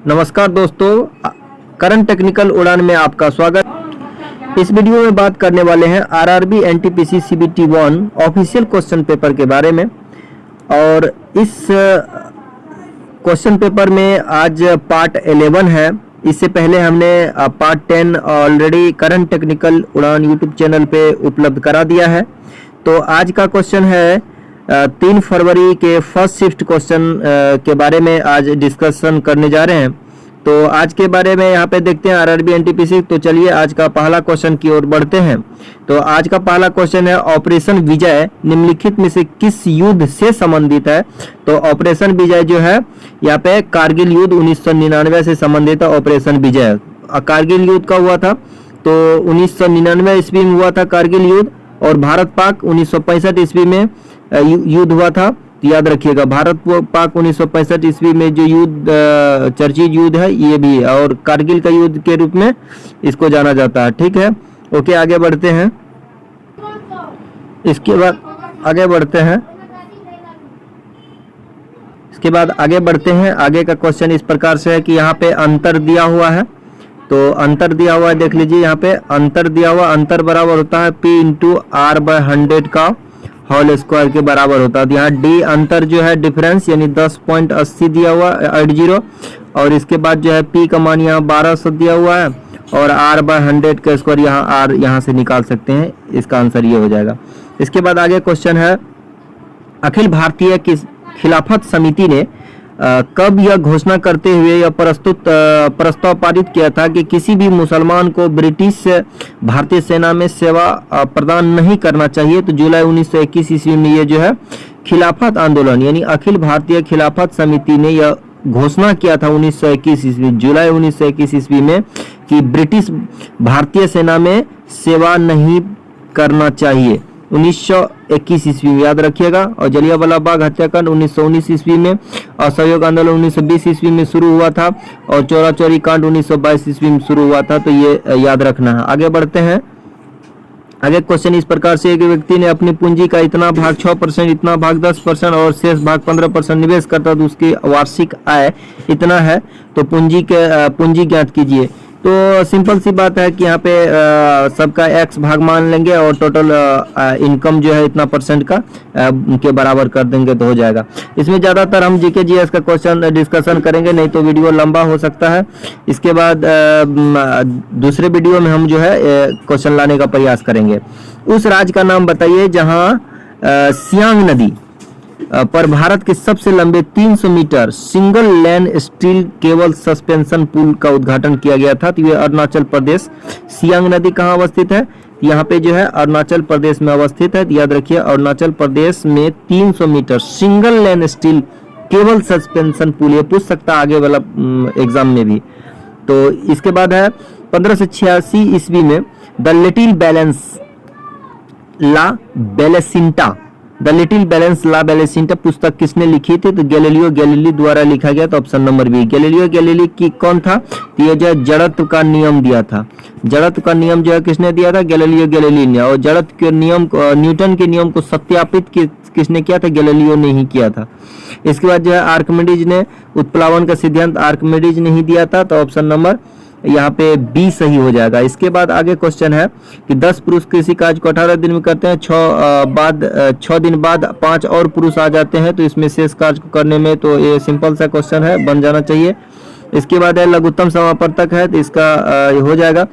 नमस्कार दोस्तों, current technical उड़ान में आपका स्वागत। इस वीडियो में बात करने वाले हैं RRB NTPC CBT 1 official question paper के बारे में। और इस क्वेश्चन पेपर में आज पार्ट 11 है। इससे पहले हमने पार्ट 10 ऑलरेडी करंट टेक्निकल उड़ान यूट्यूब चैनल पे उपलब्ध करा दिया है। तो आज का क्वेश्चन है 3 फरवरी के फर्स्ट शिफ्ट क्वेश्चन के बारे में आज डिस्कशन करने जा रहे हैं। तो आज के बारे में यहाँ पे देखते हैं आरआरबी एनटीपीसी। तो चलिए आज का पहला क्वेश्चन की ओर बढ़ते हैं। तो आज का पहला क्वेश्चन है ऑपरेशन विजय निम्नलिखित में से किस युद्ध से संबंधित है। तो ऑपरेशन विजय जो है यहाँ पे कारगिल युद्ध 1999 से संबंधित है। ऑपरेशन विजय कारगिल युद्ध का हुआ था, तो 1999 ईस्वी में हुआ था कारगिल युद्ध। और भारत पाक 1965 ईस्वी में युद्ध हुआ था। तो याद रखिएगा, भारत पाक 1965 ईस्वी में जो युद्ध चर्चित युद्ध है ये भी है, और कारगिल का युद्ध के रूप में इसको जाना जाता है। ठीक है, ओके, आगे बढ़ते हैं। इसके बाद आगे बढ़ते हैं। आगे का क्वेश्चन इस प्रकार से है कि यहाँ पे अंतर दिया हुआ है। तो अंतर दिया हुआ है, देख लीजिए यहाँ पे अंतर दिया हुआ। अंतर बराबर होता है P इंटू R बाय 100 का होल स्क्वायर के बराबर होता है। यहाँ D अंतर जो है डिफरेंस यानी 10.80 दिया हुआ 80। और इसके बाद जो है P का मान यहाँ 1200 दिया हुआ है, और R बाय 100 का स्क्वायर यहाँ R यहाँ से निकाल सकते हैं। इसका आंसर ये हो जाएगा। इसके बाद आगे क्वेश्चन है अखिल भारतीय खिलाफत समिति ने कब यह घोषणा करते हुए यह प्रस्ताव पारित किया था कि किसी भी मुसलमान को ब्रिटिश भारतीय सेना में सेवा प्रदान नहीं करना चाहिए। तो जुलाई 1921 ईस्वी में ये जो है खिलाफत आंदोलन यानी अखिल भारतीय खिलाफत समिति ने यह घोषणा किया था 1921 ईस्वी जुलाई 1921 ईस्वी में कि ब्रिटिश भारतीय सेना में सेवा नहीं करना चाहिए। 1921 ईस्वी में याद रखिएगा। और जलियांवाला बाग हत्याकांड 1919 ईस्वी में, असहयोग आंदोलन 1920 ईस्वी में शुरू हुआ था, और चौरा चौरी कांड 1922 ईस्वी में शुरू हुआ था। तो ये याद रखना है। आगे बढ़ते हैं। आगे क्वेश्चन इस प्रकार से, एक व्यक्ति ने अपनी पूंजी का इतना भाग 6%, इतना भाग 10% और शेष भाग 15% निवेश करता, तो उसकी वार्षिक आय इतना है। तो पूंजी ज्ञात कीजिए। तो सिंपल सी बात है कि यहाँ पे सबका x भाग मान लेंगे और टोटल इनकम जो है इतना परसेंट का के बराबर कर देंगे तो हो जाएगा। इसमें ज़्यादातर हम जीके जीएस का क्वेश्चन डिस्कशन करेंगे, नहीं तो वीडियो लंबा हो सकता है। इसके बाद दूसरे वीडियो में हम जो है क्वेश्चन लाने का प्रयास करेंगे। उस राज्य का नाम बताइए जहाँ सियांग नदी पर भारत के सबसे लंबे 300 metre single lane steel cable suspension पुल का उद्घाटन किया गया था। तो ये अरुणाचल प्रदेश, सियांग नदी कहाँ अवस्थित है? यहाँ पे जो है अरुणाचल प्रदेश में अवस्थित है। तो याद रखिए अरुणाचल प्रदेश में 300 metre single lane steel cable suspension पुल, ये पूछ सकता है आगे वाला एग्जाम में भी। तो इसके बाद है 1586 ईस्वी में द लिटिल बैलेंस ला बेलेसिंटा पुस्तक किसने लिखी थी? तो गैलीलियो गैलीली द्वारा लिखा गया। तो option number B. Galileo Galilei की कौन था? तो ये जो जड़त्व का नियम दिया था। जड़त्व का नियम जो है किसने दिया था? गैलीलियो गैलीली ने। और जड़त्व के नियम न्यूटन के नियम को सत्यापित किसने किया था? गैलीलियो ने ही किया था। इसके बाद जो है आर्किमिडीज ने उत्प्लावन का सिद्धांत आर्किमिडीज ने ही दिया था। तो ऑप्शन नंबर यहाँ पे बी सही हो जाएगा। इसके बाद आगे क्वेश्चन है कि 10 पुरुष किसी कार्य को 18 दिन में करते हैं, 6 दिन बाद 5 और पुरुष आ जाते हैं, तो इसमें शेष कार्य को करने में, तो ये सिंपल सा क्वेश्चन है, बन जाना चाहिए। इसके बाद है लघुत्तम समापवर्तक है, तो इसका हो जाएगा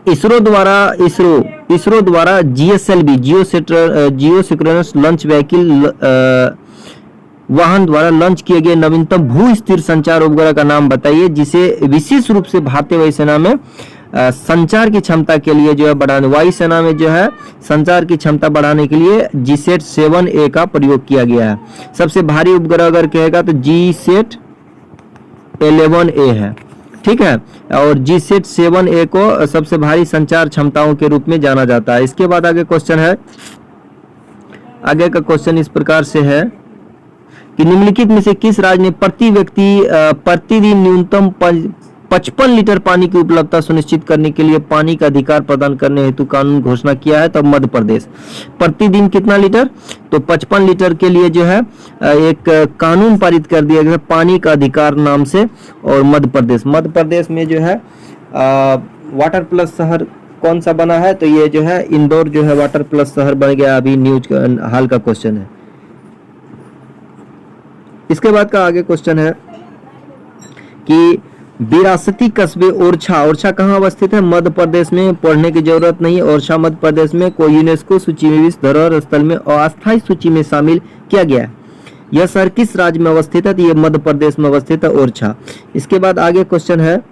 इसरो द्वारा GSLV जियो सिंक्रोनस लॉन्च व्हीकल वाहन द्वारा लॉन्च किए गए नवीनतम भू स्थिर संचार उपग्रह का नाम बताइए जिसे विशेष रूप से भारतीय वायुसेना में संचार की क्षमता के लिए जो है बढ़ाने, वायुसेना में जो है संचार की क्षमता बढ़ाने के लिए GSAT 7A का प्रयोग किया गया है। सबसे भारी उपग्रह अगर कहेगा तो GSAT 11A है। ठीक है, और GSAT 7A को सबसे भारी संचार क्षमताओं के रूप में जाना जाता है। इसके बाद आगे क्वेश्चन है, आगे का क्वेश्चन इस प्रकार से है कि निम्नलिखित में से किस राज्य ने प्रति व्यक्ति प्रतिदिन न्यूनतम 55 लीटर पानी की उपलब्धता सुनिश्चित करने के लिए पानी का अधिकार प्रदान करने हेतु कानून घोषणा किया है। तब मध्य प्रदेश प्रतिदिन कितना लीटर, तो 55 लीटर के लिए जो है एक कानून पारित कर दिया गया पानी का अधिकार नाम से। और मध्य प्रदेश में जो है वाटर प्लस शहर कौन सा बना है, तो ये जो है इंदौर जो है वाटर प्लस शहर बन गया। अभी न्यूज का हाल का क्वेश्चन है। इसके बाद का आगे क्वेश्चन है कि विरासती कस्बे ओरछा कहाँ अवस्थित है, मध्य प्रदेश में। पढ़ने की जरूरत नहीं, ओरछा मध्य प्रदेश में को यूनेस्को सूची में विश्व धरोहर स्थल में अस्थायी सूची में शामिल किया गया है। यह शहर किस राज्य में अवस्थित है, तो ये मध्य प्रदेश में अवस्थित है ओरछा। इसके बाद आगे क्वेश्चन है,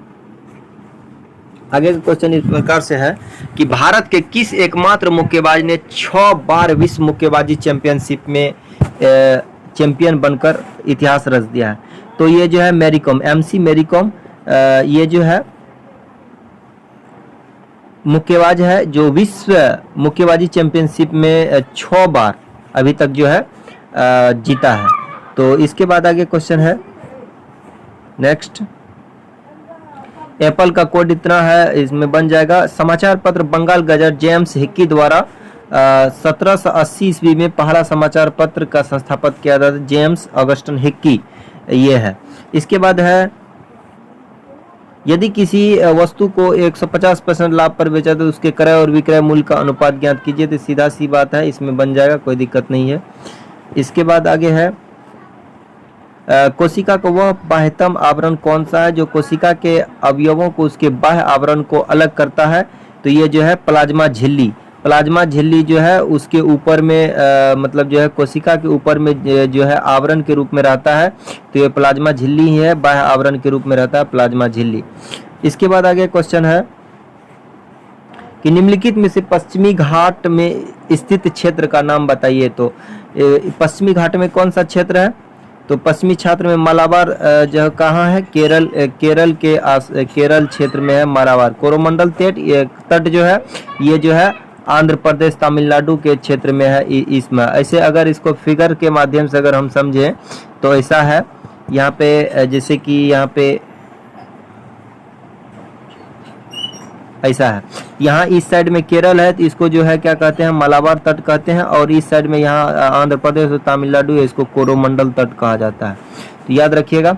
आगे का क्वेश्चन इस प्रकार से है कि भारत के किस एकमात्र मुक्केबाज ने 6 बार विश्व मुक्केबाजी चैंपियनशिप में चैंपियन बनकर इतिहास रच दिया है, तो ये जो है मैरी कॉम, एमसी मैरी कॉम ये जो है मुक्केबाज है जो विश्व मुक्केबाजी चैंपियनशिप में 6 बार अभी तक जो है जीता है। तो इसके बाद आगे क्वेश्चन है नेक्स्ट, एप्पल का कोड इतना है, इसमें बन जाएगा। समाचार पत्र बंगाल गजट जेम्स हिक्की द्वारा 1780 ईस्वी में पहला समाचार पत्र का संस्थापक किया था, जेम्स ऑगस्टन हिक्की ये है। इसके बाद है, यदि किसी वस्तु को 150% लाभ पर बेचा तो उसके क्रय और विक्रय मूल्य का अनुपात ज्ञात कीजिए, तो सीधा सी बात है, इसमें बन जाएगा, कोई दिक्कत नहीं है। इसके बाद आगे है, कोशिका का वह बाह्यतम आवरण कौन सा है जो कोशिका के अवयवों को उसके बाह्य आवरण को अलग करता है, तो ये जो है प्लाज्मा झिल्ली। प्लाज्मा झिल्ली जो है उसके ऊपर में मतलब जो है कोशिका के ऊपर में जो है आवरण के रूप में रहता है, तो ये प्लाज्मा झिल्ली ही है, बाह्य आवरण के रूप में रहता है प्लाज्मा झिल्ली। इसके बाद आगे क्वेश्चन है कि निम्नलिखित में से पश्चिमी घाट में स्थित क्षेत्र का नाम बताइए, तो पश्चिमी घाट में कौन सा क्षेत्र है, तो पश्चिमी क्षेत्र में मालाबार जो कहाँ है, केरल क्षेत्र में है मालाबार। कोरोमंडल तट जो है ये जो है आंध्र प्रदेश तमिलनाडु के क्षेत्र में है। इसमें ऐसे अगर इसको फिगर के माध्यम से अगर हम समझें तो ऐसा है, यहाँ पे जैसे कि यहाँ पे ऐसा है, यहाँ इस साइड में केरल है तो इसको जो है क्या कहते हैं, मालाबार तट कहते हैं, और इस साइड में यहाँ आंध्र प्रदेश और तमिलनाडु है, इसको कोरोमंडल तट कहा जाता है। तो याद रखिएगा,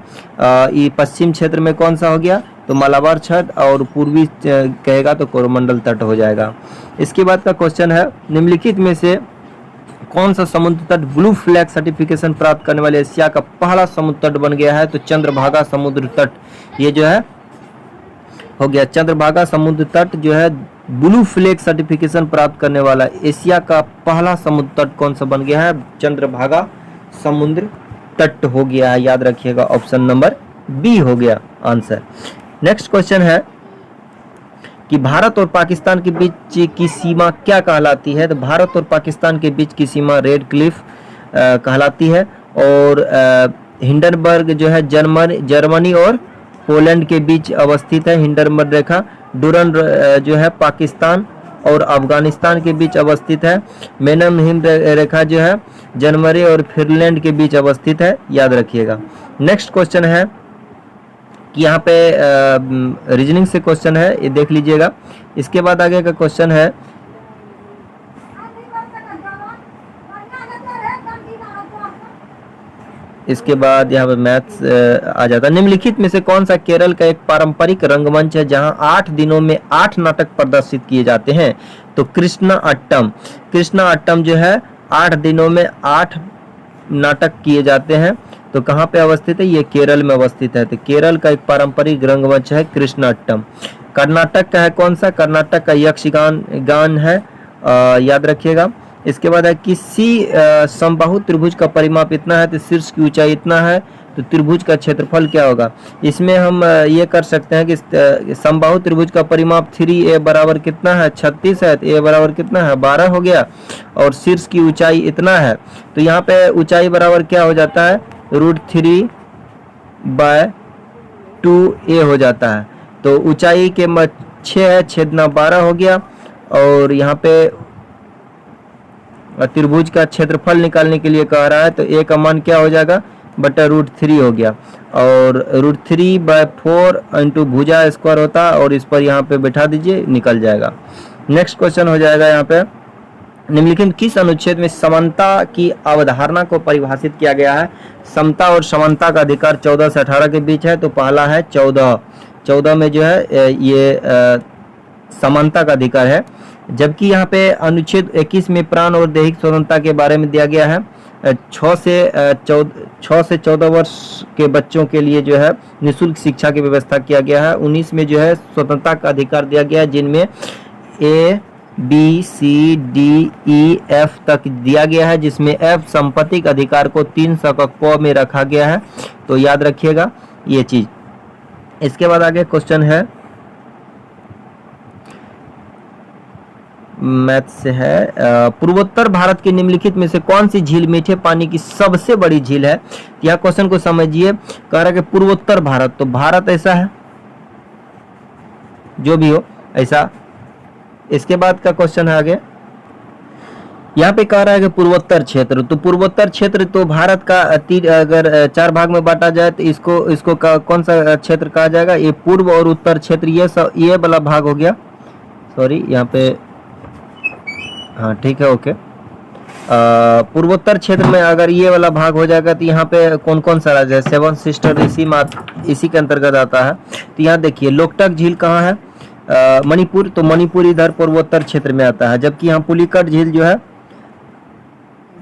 ये पश्चिम क्षेत्र में कौन सा हो गया, तो मालाबार तट, और पूर्वी कहेगा तो कोरोमंडल तट हो जाएगा। इसके बाद का क्वेश्चन है, निम्नलिखित में से कौन सा समुद्र तट ब्लू फ्लैग सर्टिफिकेशन प्राप्त करने वाले एशिया का पहला समुद्र तट बन गया है, तो चंद्रभागा समुद्र तट ये जो है हो गया। चंद्रभागा समुद्र तट जो है ब्लू फ्लैग सर्टिफिकेशन प्राप्त करने वाला एशिया का पहला समुद्र तट कौन सा बन गया है, चंद्रभागा समुद्र तट हो गया है। याद रखिएगा, ऑप्शन नंबर बी हो गया आंसर। नेक्स्ट क्वेश्चन है कि भारत और पाकिस्तान के बीच की सीमा क्या कहलाती है, तो भारत और पाकिस्तान के बीच की सीमा रेड क्लिफ कहलाती है, और हिंडनबर्ग जो है जर्मनी और पोलैंड के बीच अवस्थित है हिंडनबर्ग रेखा। डुरन जो है पाकिस्तान और अफगानिस्तान के बीच अवस्थित है। मेनम हिम रेखा जो है जर्मनी और फिनलैंड के बीच अवस्थित है, याद रखिएगा। नेक्स्ट क्वेश्चन है कि यहाँ पे रीजनिंग से क्वेश्चन है, ये देख लीजिएगा। इसके बाद आगे का क्वेश्चन है, इसके बाद यहाँ पे मैथ्स आ जाता है। निम्नलिखित में से कौन सा केरल का एक पारंपरिक रंगमंच है जहां 8 दिनों में 8 नाटक प्रदर्शित किए जाते हैं, तो कृष्णा अट्टम जो है 8 दिनों में 8 नाटक किए जाते हैं, तो कहाँ पे अवस्थित है, ये केरल में अवस्थित है। तो केरल का एक पारंपरिक रंगमंच है कृष्णाट्टम। कर्नाटक का है कौन सा, कर्नाटक का यक्षगान है, याद रखिएगा। इसके बाद है किसी समबाहु त्रिभुज का परिमाप इतना है तो शीर्ष की ऊंचाई इतना है, तो त्रिभुज का क्षेत्रफल क्या होगा। इसमें हम ये कर सकते हैं कि समबाहु त्रिभुज का परिमाप 3a बराबर कितना है, 36 है, तो a बराबर कितना है, 12 हो गया, और शीर्ष की ऊंचाई इतना है, तो यहाँ पे ऊंचाई बराबर क्या हो जाता है, √3/2a हो जाता है। तो ऊंचाई के 6 है, छेदना 12 हो गया, और यहाँ पे त्रिभुज का क्षेत्रफल निकालने के लिए कह रहा है, तो a का मान क्या हो जाएगा, √3 हो गया, और √3/4 इंटू भुजा स्क्वायर होता है, और इस पर यहाँ पे बैठा दीजिए, निकल जाएगा। नेक्स्ट क्वेश्चन हो जाएगा यहाँ पे, निम्नलिखित किस अनुच्छेद में समानता की अवधारणा को परिभाषित किया गया है? समता और समानता का अधिकार 14 से 18 के बीच है, तो पहला है 14 में जो है ये समानता का अधिकार है। जबकि यहाँ पे अनुच्छेद 21 में प्राण और दैहिक स्वतंत्रता के बारे में दिया गया है। 6 से 14 वर्ष के बच्चों के लिए जो है निःशुल्क शिक्षा की व्यवस्था किया गया है। 19 में जो है स्वतंत्रता का अधिकार दिया गया है, जिनमें ABCDEF तक दिया गया है, जिसमें F संपत्ति के अधिकार को 3 क में रखा गया है, तो याद रखिएगा ये चीज। इसके बाद आगे क्वेश्चन है मैथ से है, पूर्वोत्तर भारत के निम्नलिखित में से कौन सी झील मीठे पानी की सबसे बड़ी झील है? यह क्वेश्चन को समझिए, कह रहा है कि पूर्वोत्तर भारत, तो भारत ऐसा है, जो भी हो ऐसा। इसके बाद का क्वेश्चन है आगे, यहाँ पे कह रहा है कि पूर्वोत्तर क्षेत्र, तो पूर्वोत्तर क्षेत्र तो भारत का अगर 4 भाग में बांटा जाए तो इसको कौन सा क्षेत्र कहा जाएगा? ये पूर्व और उत्तर क्षेत्र, ये वाला भाग हो गया। सॉरी, यहाँ पे हाँ ठीक है, ओके। पूर्वोत्तर क्षेत्र में अगर ये वाला भाग हो जाएगा तो यहाँ पे कौन कौन सा राज्य है? 7 सिस्टर इसी के अंतर्गत आता है। तो यहाँ देखिए, लोकटक झील कहाँ है? मणिपुर, तो मणिपुर इधर पूर्वोत्तर क्षेत्र में आता है। जबकि यहाँ पुलिकट झील जो है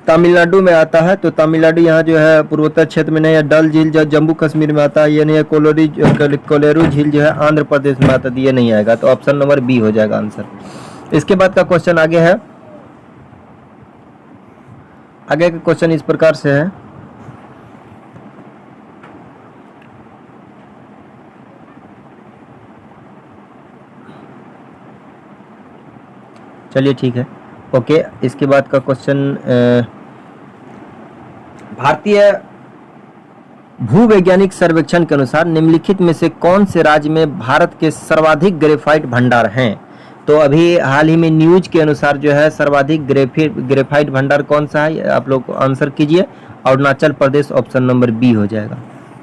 तमिलनाडु में आता है, तो तमिलनाडु यहाँ जो है पूर्वोत्तर क्षेत्र में नहीं है। डल झील जो जम्मू कश्मीर में आता है, ये नहीं है। कोलेरू झील जो है आंध्र प्रदेश में आता है, ये नहीं आएगा, तो ऑप्शन नंबर बी हो जाएगा आंसर। इसके बाद का क्वेश्चन आगे है, आगे का क्वेश्चन इस प्रकार से है, चलिए ठीक है, ओके। इसके बाद का क्वेश्चन, भारतीय भूवैज्ञानिक सर्वेक्षण के अनुसार निम्नलिखित में से कौन से राज्य में भारत के सर्वाधिक ग्रेफाइट भंडार हैं? तो अभी हाल ही में न्यूज के अनुसार जो है सर्वाधिक ग्रेफाइट भंडार कौन सा है, आप लोग आंसर कीजिए। Arunachal Pradesh, option number B हो जाएगा।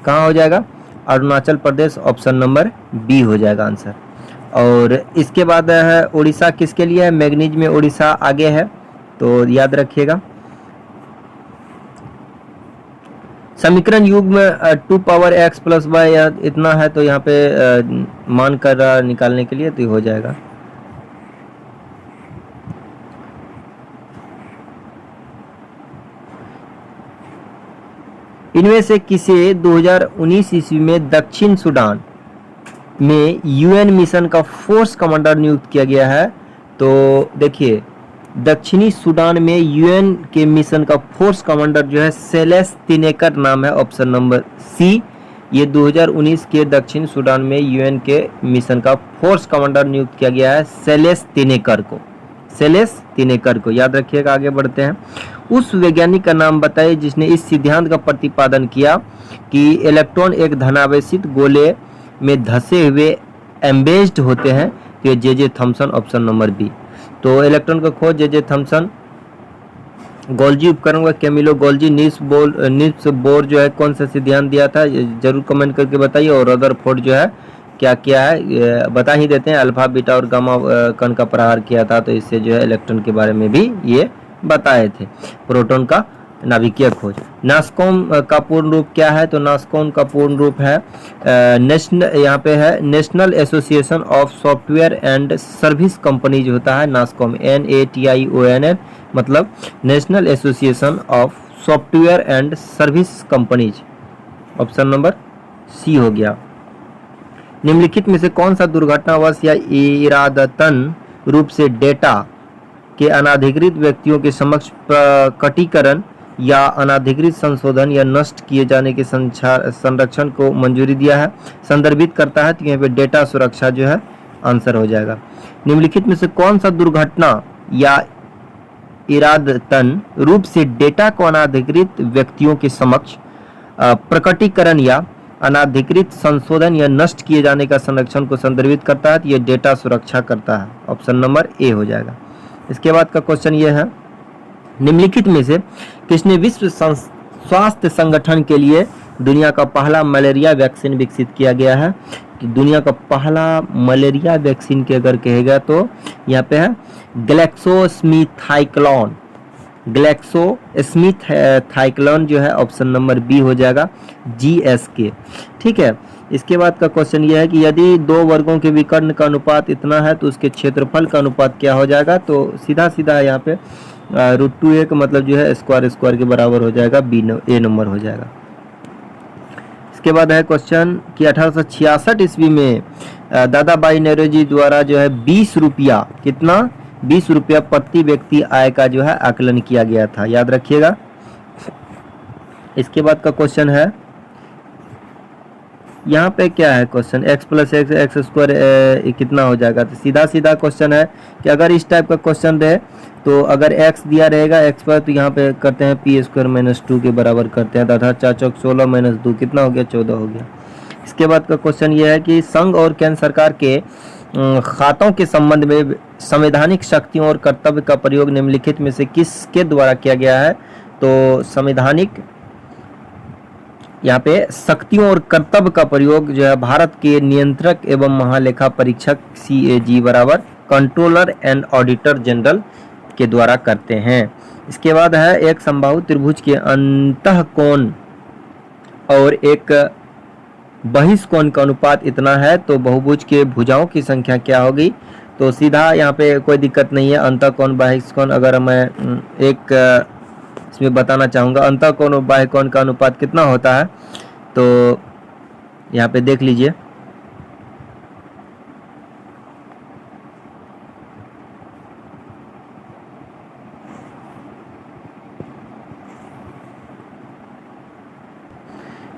कहाँ हो जाएगा? Arunachal Pradesh, option number B हो जाएगा आंसर। और इसके बाद है उड़ीसा, किसके लिए है? मैग्नीज में उड़ीसा आगे है, तो याद रखिएगा। समीकरण युग में 2 पावर x प्लस y इतना है, तो यहाँ पे मान कर निकालने के लिए तो हो जाएगा। इनमें से किसे 2019 ईस्वी में दक्षिण सूडान में यूएन मिशन का फोर्स कमांडर नियुक्त किया गया है? तो देखिए, दक्षिणी सूडान में यूएन के मिशन का फोर्स कमांडर जो है सेलेस तिनेकर नाम है, ऑप्शन नंबर सी। ये 2019 के दक्षिण सूडान में यूएन के मिशन का फोर्स कमांडर नियुक्त किया गया है सेलेस तिनेकर को, याद रखिएगा। आगे बढ़ते हैं। उस वैज्ञानिक का नाम बताइए जिसने इस सिद्धांत का प्रतिपादन किया कि इलेक्ट्रॉन एक धनावेशित गोले में धसे हुए एम्बेस्ड होते हैं, तो ये J Thomson, option number B. तो इलेक्ट्रॉन का खोज जे थॉमसन, गोल्जी उपकरण का कैमिलो गोल्जी, नील्स बोर जो है कौन सा सिद्धांत दिया था, जरूर कमेंट करके बताइए। और रदरफोर्ड जो है क्या किया है, बता ही देते हैं, अल्फा बीटा और गामा कण का प्रहार किया था, तो इससे जो है इलेक्ट्रॉन के बारे में भी ये बताए थे। प्रोटॉन का नाभिकीय खोज। नास्कॉम का पूर्ण रूप क्या है? तो नास्कॉम का पूर्ण रूप है यहाँ पे है national association of software and service company जो होता है, नास्कॉम, NATION, मतलब national association of software and service companies, option number C हो गया। निम्नलिखित में से कौन सा दुर्घटनावश या इरादतन रूप से डेटा के अनाधिकृत व्यक्तियों के समक्ष प्रकटीकरण या अनाधिकृत संशोधन या नष्ट किए जाने के संरक्षण को मंजूरी दिया है, संदर्भित करता है? तो यहाँ पे डेटा सुरक्षा जो है आंसर हो जाएगा। निम्नलिखित में से कौन सा दुर्घटना या इरादतन रूप से डेटा को अनाधिकृत व्यक्तियों के समक्ष प्रकटीकरण या अनाधिकृत संशोधन या नष्ट किए जाने का संरक्षण को संदर्भित करता है? तो ये डेटा सुरक्षा करता है, ऑप्शन नंबर ए हो जाएगा। इसके बाद का क्वेश्चन ये है, निम्नलिखित में से किसने विश्व स्वास्थ्य संगठन के लिए दुनिया का पहला मलेरिया वैक्सीन विकसित किया गया है। कि दुनिया का पहला मलेरिया वैक्सीन के अगर कहेगा तो यहाँ पे है ग्लैक्सोस्मिथाइक्लोन। ग्लैक्सोस्मिथाइक्लोन जो है ऑप्शन नंबर बी हो जाएगा, GSK। ठीक है, इसके बाद का क्वेश्चन ये है कि यदि दो वर्गों के विकर्ण का अनुपात इतना है तो उसके क्षेत्रफल का अनुपात क्या हो जाएगा। तो सीधा सीधा यहाँ पे √2a का मतलब जो है स्क्वायर के बराबर हो जाएगा, A नंबर हो जाएगा। इसके बाद है क्वेश्चन कि 1866 ईस्वी में दादा भाई नौरोजी द्वारा जो है 20 रुपया, कितना 20 रुपया प्रति व्यक्ति आय का जो है आकलन किया गया था, याद रखिएगा। इसके बाद का क्वेश्चन है यहाँ पे क्या है क्वेश्चन, x + x स्क्वायर कितना हो जाएगा। तो सीधा सीधा क्वेश्चन है कि अगर इस टाइप का क्वेश्चन रहे तो अगर x दिया रहेगा x पर तो यहाँ पे करते हैं p² - 2 के बराबर करते हैं तथा 4 चौक 16 - 2 कितना हो गया, 14 हो गया। इसके बाद का क्वेश्चन ये है कि संघ और केंद्र सरकार के खातों के संबंध में संवैधानिक शक्तियों और कर्तव्य का प्रयोग निम्नलिखित में से किसके द्वारा किया गया है। तो संवैधानिक यहाँ पे शक्तियों और कर्तव्य का प्रयोग जो है भारत के नियंत्रक एवं महालेखा परीक्षक CAG बराबर कंट्रोलर एंड ऑडिटर जनरल के द्वारा करते हैं। इसके बाद है एक समबाहु त्रिभुज के अंतःकोण और एक बहिष्कोण का अनुपात इतना है तो बहुभुज के भुजाओं की संख्या क्या होगी। तो सीधा यहाँ पे कोई दिक्कत नहीं है, अंतःकोण बहिष्कोण अगर मैं एक इसमें बताना चाहूँगा अंतःकोण और बाह्यकोण का अनुपात कितना होता है। तो यहाँ पे देख लीजिए,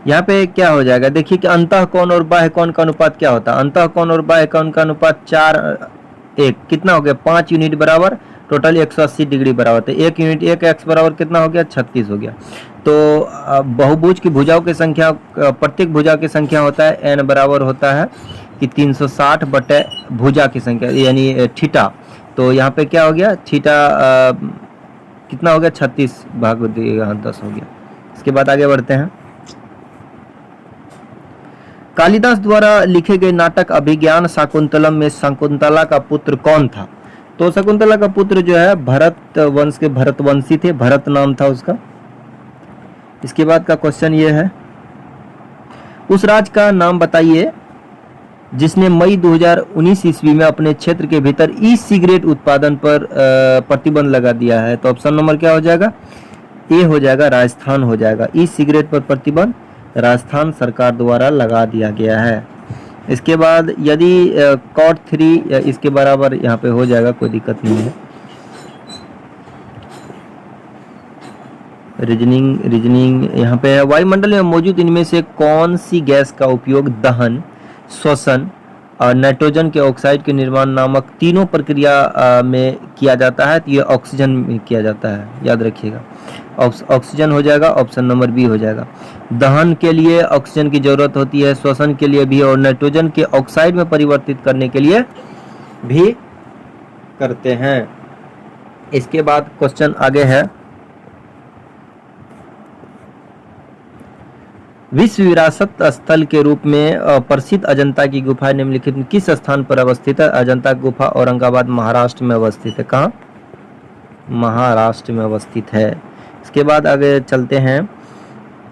यहाँ पे क्या हो जाएगा, देखिए कि अंतःकोण और बाह्यकोण का अनुपात क्या होता है। अंतःकोण और बाह्यकोण का अनुपात 4:1 कितना हो गया, 5 यूनिट बराबर टोटल 180 डिग्री बराबर। तो 1 यूनिट 1 x बराबर कितना हो गया, 36 हो गया। तो बहुभुज की भुजाओं की संख्या, प्रत्येक भुजा की संख्या होता है n बराबर होता है कि 360 बटे भुजा की संख्या यानी थीटा। तो यहाँ पे क्या हो गया, थीटा कितना हो गया, 36 भाग 10 हो गया। इसके बाद आगे बढ़ते हैं। कालिदास द्वारा लिखे गए नाटक अभिज्ञान शाकुंतलम में शकुंतला का पुत्र कौन था। तो शकुंतला का पुत्र जो है भरत वंश के भरतवंशी थे, भरत नाम था उसका। इसके बाद का क्वेश्चन ये है, उस राज का नाम बताइए जिसने मई 2019 ईस्वी में अपने क्षेत्र के भीतर ई सिगरेट उत्पादन पर प्रतिबंध लगा दिया है। तो ऑप्शन नंबर क्या हो जाएगा, ए हो जाएगा, राजस्थान हो जाएगा। ई सिगरेट पर प्रतिबंध राजस्थान सरकार द्वारा लगा दिया गया है। इसके बाद यदि cot 3 इसके बराबर यहाँ पे हो जाएगा, कोई दिक्कत नहीं है। रीजनिंग यहाँ पे है, वायुमंडल में मौजूद इनमें से कौन सी गैस का उपयोग दहन, श्वसन और नाइट्रोजन के ऑक्साइड के निर्माण नामक तीनों प्रक्रिया में किया जाता है। तो ये ऑक्सीजन में किया जाता है, याद रखिएगा। ऑक्सीजन हो जाएगा, ऑप्शन नंबर बी हो जाएगा। दहन के लिए ऑक्सीजन की जरूरत होती है, श्वसन के लिए भी और नाइट्रोजन के ऑक्साइड में परिवर्तित करने के लिए भी करते हैं। इसके बाद क्वेश्चन आगे है, विश्व विरासत स्थल के रूप में प्रसिद्ध अजंता की गुफा निम्नलिखित में किस स्थान पर अवस्थित है। अजंता गुफा औरंगाबाद महाराष्ट्र में अवस्थित है। कहाँ, महाराष्ट्र में अवस्थित है। इसके बाद आगे चलते हैं,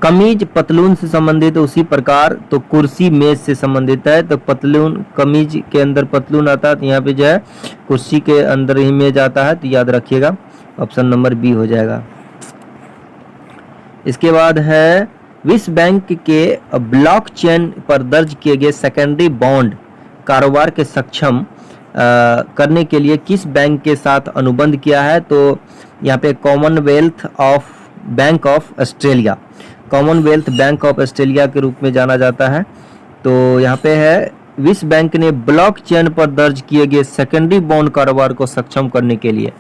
कमीज पतलून से संबंधित उसी प्रकार तो कुर्सी मेज से संबंधित है। तो पतलून, कमीज के अंदर पतलून आता है, तो यहाँ पे जो है कुर्सी के अंदर ही मेज आता है। तो याद रखिएगा, ऑप्शन नंबर बी हो जाएगा। इसके बाद है, विश्व बैंक के ब्लॉकचेन पर दर्ज किए गए सेकेंडरी बॉन्ड कारोबार के सक्षम करने के लिए किस बैंक के साथ अनुबंध किया है। तो यहाँ पे Commonwealth bank of Australia, Commonwealth bank of Australia के रूप में जाना जाता है। तो यहाँ पे है, विश्व बैंक ने ब्लॉकचेन पर दर्ज किए गए सेकेंडरी बॉन्ड कारोबार को सक्षम करने के लिए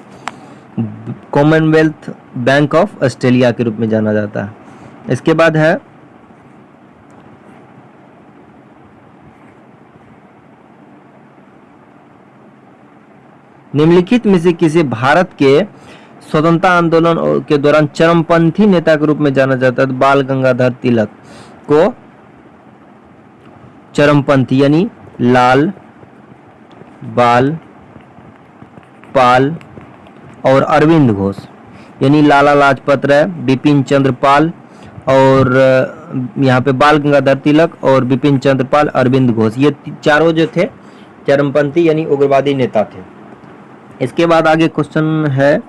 कॉमनवेल्थ बैंक ऑफ ऑस्ट्रेलिया के रूप में जाना जाता है। इसके बाद है, निम्नलिखित में से किसी भारत के स्वतंत्रता आंदोलन के दौरान चरमपंथी नेता के रूप में जाना जाता है, तो बाल गंगाधर तिलक को चरमपंथी यानी लाल, बाल, पाल और अरविंद घोष यानी लाला लाजपत राय, बिपिन चंद्र पाल और यहाँ पे बाल गंगाधर तिलक और बिपिन चंद्र पाल, अरविंद घोष, ये चारों जो थे चरमपंथी यानी उग्रवादी नेता थे। इसके बाद आगे क्वेश्चन है,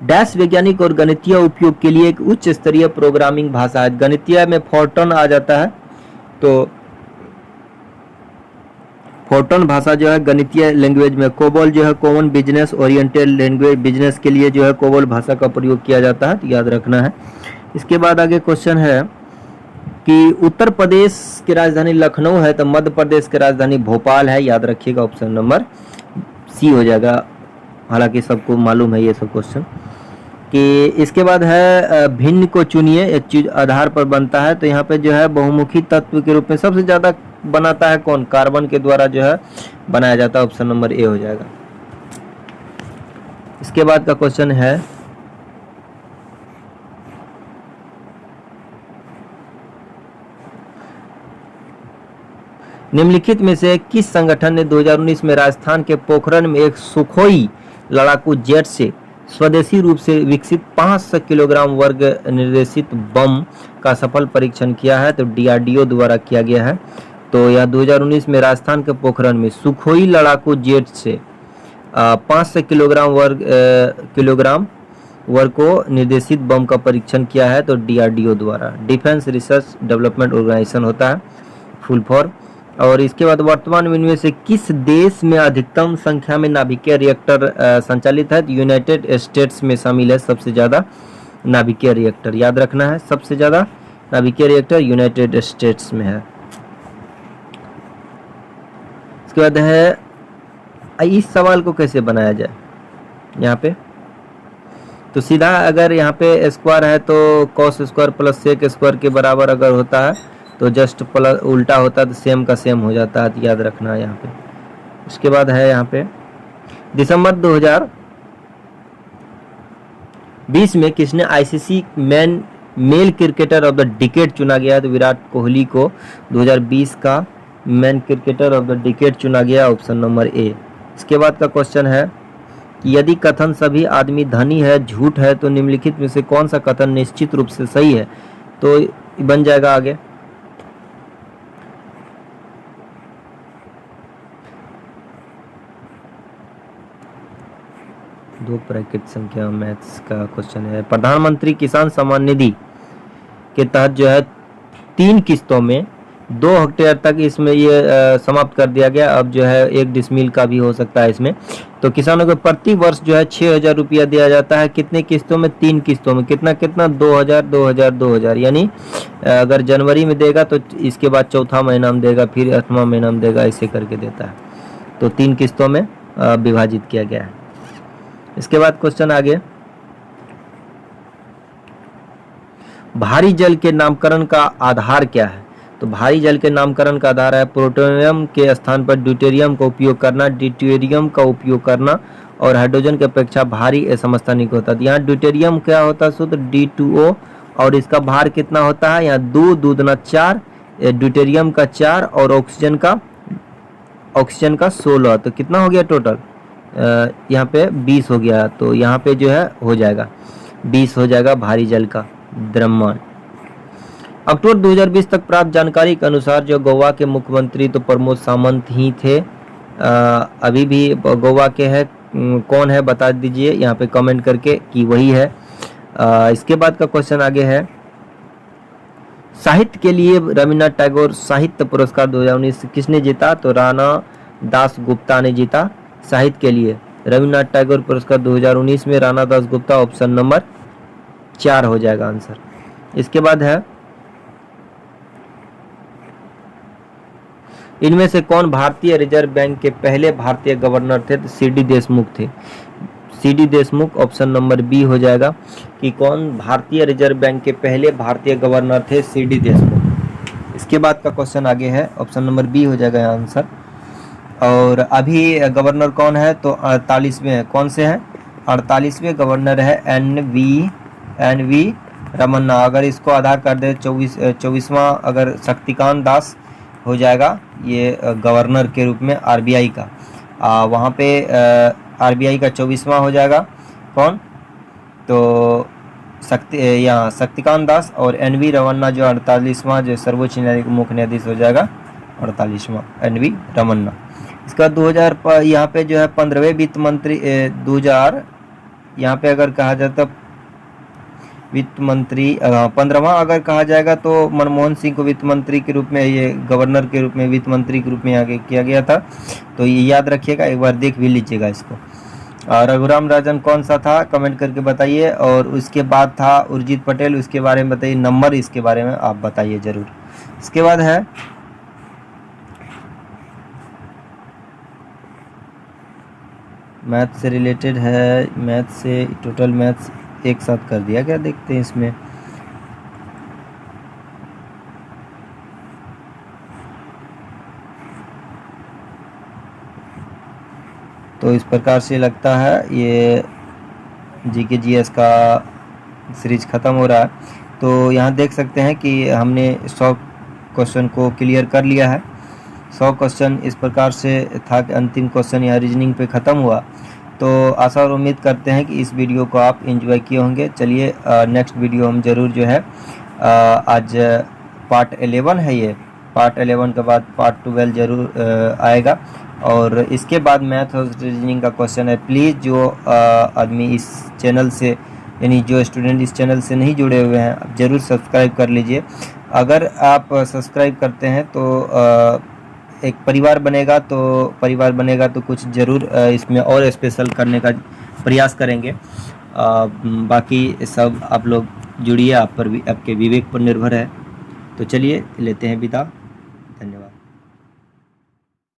डैश वैज्ञानिक और गणितीय उपयोग के लिए एक उच्च स्तरीय प्रोग्रामिंग भाषा है। गणितीय में फोर्ट्रन आ जाता है, तो फोर्ट्रन भाषा जो है गणितीय लैंग्वेज में, कोबोल जो है common business oriented language, business के लिए जो है कोबोल भाषा का प्रयोग किया जाता है, तो याद रखना है। इसके बाद आगे क्वेश्चन है कि उत्तर प्रदेश की राजधानी लखनऊ है, तो मध्य प्रदेश की राजधानी भोपाल है, याद रखिएगा, ऑप्शन नंबर सी हो जाएगा। हालांकि सबको मालूम है ये सब क्वेश्चन। कि इसके बाद है भिन्न को चुनिए, एक चीज आधार पर बनता है, तो यहाँ पे जो है बहुमुखी तत्व के रूप में सबसे ज्यादा बनाता है कौन, कार्बन के द्वारा जो है बनाया जाता है, ऑप्शन नंबर ए हो जाएगा। इसके बाद का क्वेश्चन है, निम्नलिखित में से किस संगठन ने 2019 में राजस्थान के पोखरण में एक सुखोई लड़ाकू जेट से स्वदेशी रूप से विकसित 500 किलोग्राम वर्ग निर्देशित बम का सफल परीक्षण किया है, तो डीआरडीओ द्वारा किया गया है। तो यह 2019 में राजस्थान के पोखरण में सुखोई लड़ाकू जेट से 500 किलोग्राम वर्ग को निर्देशित बम का परीक्षण किया है, तो डीआरडीओ द्वारा, डिफेंस रिसर्च डेवलपमेंट ऑर्गेनाइजेशन होता है फुल फॉर्म। और इसके बाद वर्तमान में इनमें से किस देश में अधिकतम संख्या में नाभिकीय रिएक्टर संचालित है, तो यूनाइटेड स्टेट्स में शामिल है सबसे ज़्यादा नाभिकीय रिएक्टर, याद रखना है, सबसे ज़्यादा नाभिकीय रिएक्टर यूनाइटेड स्टेट्स में है। इसके बाद है, इस सवाल को कैसे बनाया जाए, यहाँ पे तो सीधा अगर यहाँ पे स्क्वायर है तो cos square plus sec square के बराबर अगर होता है तो जस्ट प्लस उल्टा होता है तो सेम का सेम हो जाता है, तो याद रखना है यहाँ पे। इसके बाद है यहाँ पे, दिसंबर 2020 में किसने ICC male cricketer of the decade चुना गया, तो विराट कोहली को 2020 का man cricketer of the decade चुना गया, ऑप्शन नंबर ए। इसके बाद का क्वेश्चन है कि यदि कथन सभी आदमी धनी है झूठ है, तो निम्नलिखित में से कौन सा कथन निश्चित रूप से सही है, तो बन जाएगा आगे, दो ब्रैकेट संख्या मैथ्स का क्वेश्चन है। प्रधानमंत्री किसान सम्मान निधि के तहत जो है 3 किस्तों में 2 हेक्टेयर तक इसमें ये समाप्त कर दिया गया। अब जो है 1 डिसमिल का भी हो सकता है इसमें। तो किसानों को प्रति वर्ष जो है 6,000 रुपया दिया जाता है। कितने किस्तों में? 3 किस्तों में। कितना कितना? 2,000 2,000 2,000। यानी अगर जनवरी में देगा तो इसके बाद चौथा महीना में देगा, फिर 8वां महीना में देगा, ऐसे करके देता है। तो 3 किस्तों में विभाजित किया गया है। इसके बाद क्वेश्चन आगे, भारी जल के नामकरण का आधार क्या है? तो भारी जल के नामकरण का आधार है प्लूटोनियम के स्थान पर ड्यूटेरियम का उपयोग करना, ड्यूटेरियम का उपयोग करना और हाइड्रोजन की अपेक्षा भारी समस्थानिक होता है। यहाँ ड्यूटेरियम क्या होता है? सूत्र D2O और इसका भार कितना होता है? यहाँ 2 2 दूना 4, ड्यूटेरियम का 4 और ऑक्सीजन का 16। तो कितना हो गया टोटल? यहाँ पे 20 हो गया। तो यहाँ पे जो है हो जाएगा 20 हो जाएगा भारी जल का द्रव्यमान। अक्टूबर 2020 तक प्राप्त जानकारी के अनुसार जो गोवा के मुख्यमंत्री तो प्रमोद सावंत ही थे। अभी भी गोवा के हैं, कौन है बता दीजिए यहाँ पे कमेंट करके कि वही है। इसके बाद का क्वेश्चन आगे है, साहित्य के लिए रविन्द्रनाथ टैगोर साहित्य पुरस्कार 2019 किसने जीता? तो राणा दास गुप्ता ने जीता साहित्य के लिए। रविन्द्रनाथ टैगोर पुरस्कार 2019 में राणा दास गुप्ता, ऑप्शन नंबर 4 हो जाएगा आंसर। इसके बाद है, इनमें से कौन भारतीय रिजर्व बैंक के पहले भारतीय गवर्नर थे? तो CD देशमुख थे। CD Deshmukh, option number B हो जाएगा कि कौन भारतीय रिजर्व बैंक के पहले भारतीय गवर्नर थे? CD देशमुख। इसके बाद का क्वेश्चन आगे है, ऑप्शन नंबर बी हो जाएगा आंसर। और अभी गवर्नर कौन है, तो 48वें कौन से हैं, 48वें गवर्नर है एन वी रमन्ना। अगर इसको आधा कर दे 24वां अगर शक्तिकांत दास हो जाएगा ये गवर्नर के रूप में आरबीआई का। वहाँ पे आरबीआई का 24वां हो जाएगा कौन, तो यहाँ शक्तिकांत दास, और एनवी रमन्ना जो 48वां जो सर्वोच्च न्यायालय का मुख्य न्यायाधीश हो जाएगा 48वां एनवी रमन्ना। इसका 2000 यहाँ पे जो है 15वें वित्त मंत्री 2000 यहाँ पे अगर कहा जाए तो वित्त मंत्री 15वां अगर कहा जाएगा तो मनमोहन सिंह को वित्त मंत्री के रूप में, ये गवर्नर के रूप में वित्त मंत्री के रूप में आगे किया गया था, तो ये याद रखिएगा, एक बार देख भी लीजिएगा इसको। और रघुराम राजन कौन सा था कमेंट करके बताइए। और उसके बाद था उर्जित पटेल, उसके बारे में बताइए, नंबर इसके बारे में आप बताइए ज़रूर। इसके बाद है मैथ से रिलेटेड है, मैथ से टोटल मैथ्स एक साथ कर दिया क्या, देखते हैं इसमें। तो इस प्रकार से लगता है ये जीके जीएस का सीरीज ख़त्म हो रहा है। तो यहाँ देख सकते हैं कि हमने 100 क्वेश्चन को क्लियर कर लिया है। 100 क्वेश्चन इस प्रकार से था कि अंतिम क्वेश्चन यहाँ रीजनिंग पे ख़त्म हुआ। तो आशा और उम्मीद करते हैं कि इस वीडियो को आप एंजॉय किए होंगे। चलिए नेक्स्ट वीडियो हम ज़रूर जो है आज पार्ट 11 है, ये पार्ट 11 के बाद पार्ट 12 ज़रूर आएगा। और इसके बाद मैथ और रीजनिंग का क्वेश्चन है। प्लीज़ जो आदमी इस चैनल से, यानी जो स्टूडेंट इस चैनल से नहीं जुड़े हुए हैं, आप ज़रूर सब्सक्राइब कर लीजिए। अगर आप सब्सक्राइब करते हैं तो एक परिवार बनेगा, तो कुछ ज़रूर इसमें और स्पेशल करने का प्रयास करेंगे। बाकी सब आप लोग जुड़िए, आप पर भी आपके विवेक पर निर्भर है। तो चलिए लेते हैं विदा।